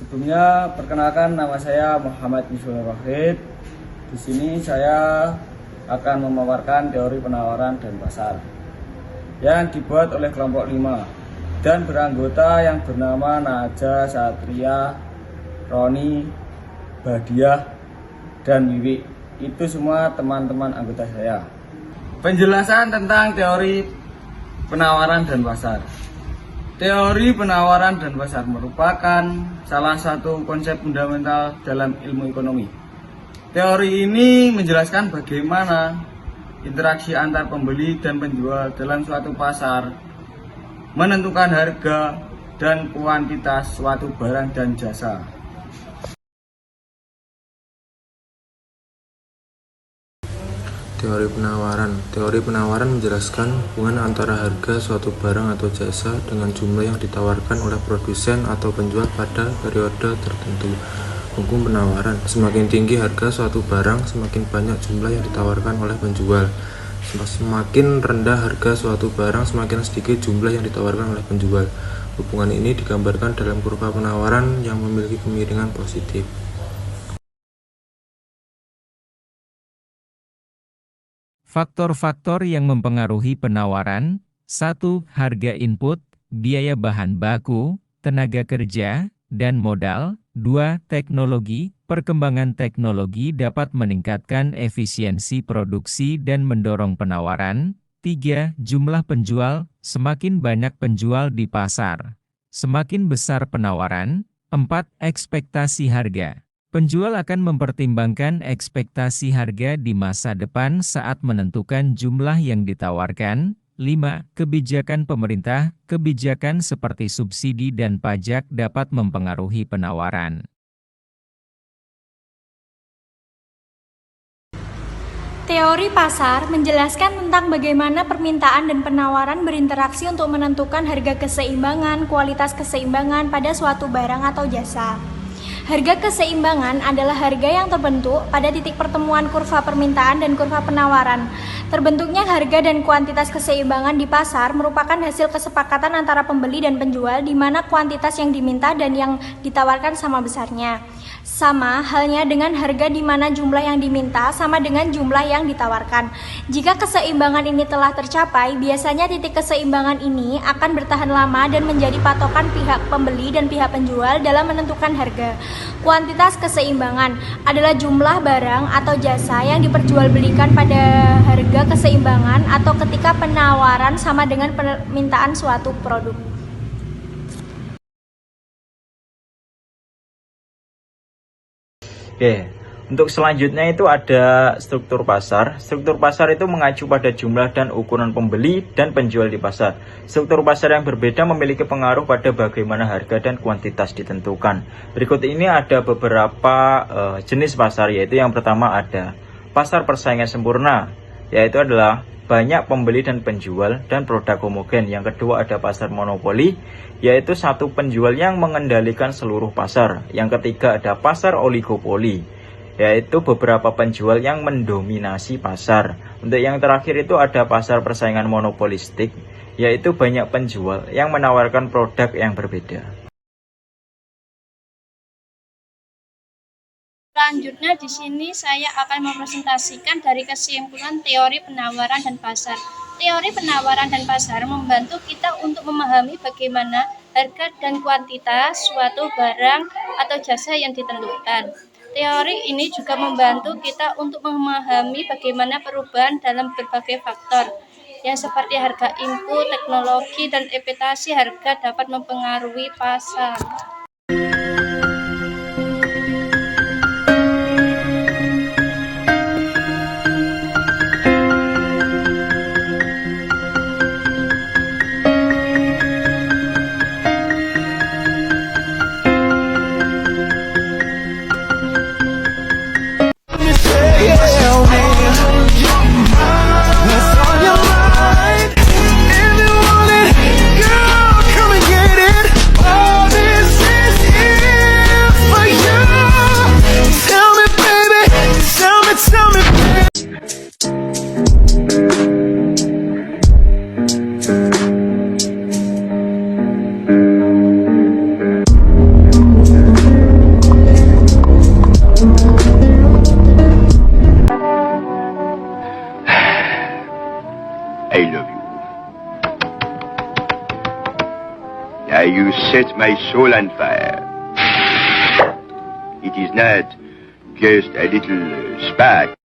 Sebelumnya perkenalkan, nama saya Muhammad Misbahul Wahid. Di sini saya akan memaparkan teori penawaran dan pasar yang dibuat oleh kelompok 5 dan beranggota yang bernama Naja, Satria, Roni, Badiah, dan Wiwi. Itu semua teman-teman anggota saya. Penjelasan tentang teori penawaran dan pasar. Teori penawaran dan pasar merupakan salah satu konsep fundamental dalam ilmu ekonomi. Teori ini menjelaskan bagaimana interaksi antar pembeli dan penjual dalam suatu pasar menentukan harga dan kuantitas suatu barang dan jasa. Teori penawaran menjelaskan hubungan antara harga suatu barang atau jasa dengan jumlah yang ditawarkan oleh produsen atau penjual pada periode tertentu. Hukum penawaran: semakin tinggi harga suatu barang, semakin banyak jumlah yang ditawarkan oleh penjual. Semakin rendah harga suatu barang, semakin sedikit jumlah yang ditawarkan oleh penjual. Hubungan ini digambarkan dalam kurva penawaran yang memiliki kemiringan positif. Faktor-faktor yang mempengaruhi penawaran: 1. Harga input, biaya bahan baku, tenaga kerja, dan modal. 2. Teknologi, perkembangan teknologi dapat meningkatkan efisiensi produksi dan mendorong penawaran. 3. Jumlah penjual, semakin banyak penjual di pasar, semakin besar penawaran. 4. Ekspektasi harga. Penjual akan mempertimbangkan ekspektasi harga di masa depan saat menentukan jumlah yang ditawarkan. 5. Kebijakan pemerintah. Kebijakan seperti subsidi dan pajak dapat mempengaruhi penawaran. Teori pasar menjelaskan tentang bagaimana permintaan dan penawaran berinteraksi untuk menentukan harga keseimbangan, kualitas keseimbangan pada suatu barang atau jasa. Harga keseimbangan adalah harga yang terbentuk pada titik pertemuan kurva permintaan dan kurva penawaran. Terbentuknya harga dan kuantitas keseimbangan di pasar merupakan hasil kesepakatan antara pembeli dan penjual di mana kuantitas yang diminta dan yang ditawarkan sama besarnya. Sama halnya dengan harga di mana jumlah yang diminta sama dengan jumlah yang ditawarkan. Jika keseimbangan ini telah tercapai, biasanya titik keseimbangan ini akan bertahan lama dan menjadi patokan pihak pembeli dan pihak penjual dalam menentukan harga. Kuantitas keseimbangan adalah jumlah barang atau jasa yang diperjualbelikan pada harga keseimbangan atau ketika penawaran sama dengan permintaan suatu produk. Oke, untuk selanjutnya itu ada struktur pasar. Struktur pasar itu mengacu pada jumlah dan ukuran pembeli dan penjual di pasar. Struktur pasar yang berbeda memiliki pengaruh pada bagaimana harga dan kuantitas ditentukan. Berikut ini ada beberapa jenis pasar, yaitu yang pertama ada pasar persaingan sempurna, yaitu adalah banyak pembeli dan penjual dan produk homogen. Yang kedua ada pasar monopoli, yaitu satu penjual yang mengendalikan seluruh pasar. Yang ketiga ada pasar oligopoli, yaitu beberapa penjual yang mendominasi pasar. Untuk yang terakhir itu ada pasar persaingan monopolistik, yaitu banyak penjual yang menawarkan produk yang berbeda. Selanjutnya di sini saya akan mempresentasikan dari kesimpulan teori penawaran dan pasar. Teori penawaran dan pasar membantu kita untuk memahami bagaimana harga dan kuantitas suatu barang atau jasa yang ditentukan. Teori ini juga membantu kita untuk memahami bagaimana perubahan dalam berbagai faktor, yang seperti harga input, teknologi, dan ekspektasi harga dapat mempengaruhi pasar. Girl, come and get it. All this you set my soul on fire. It is not just a little spark.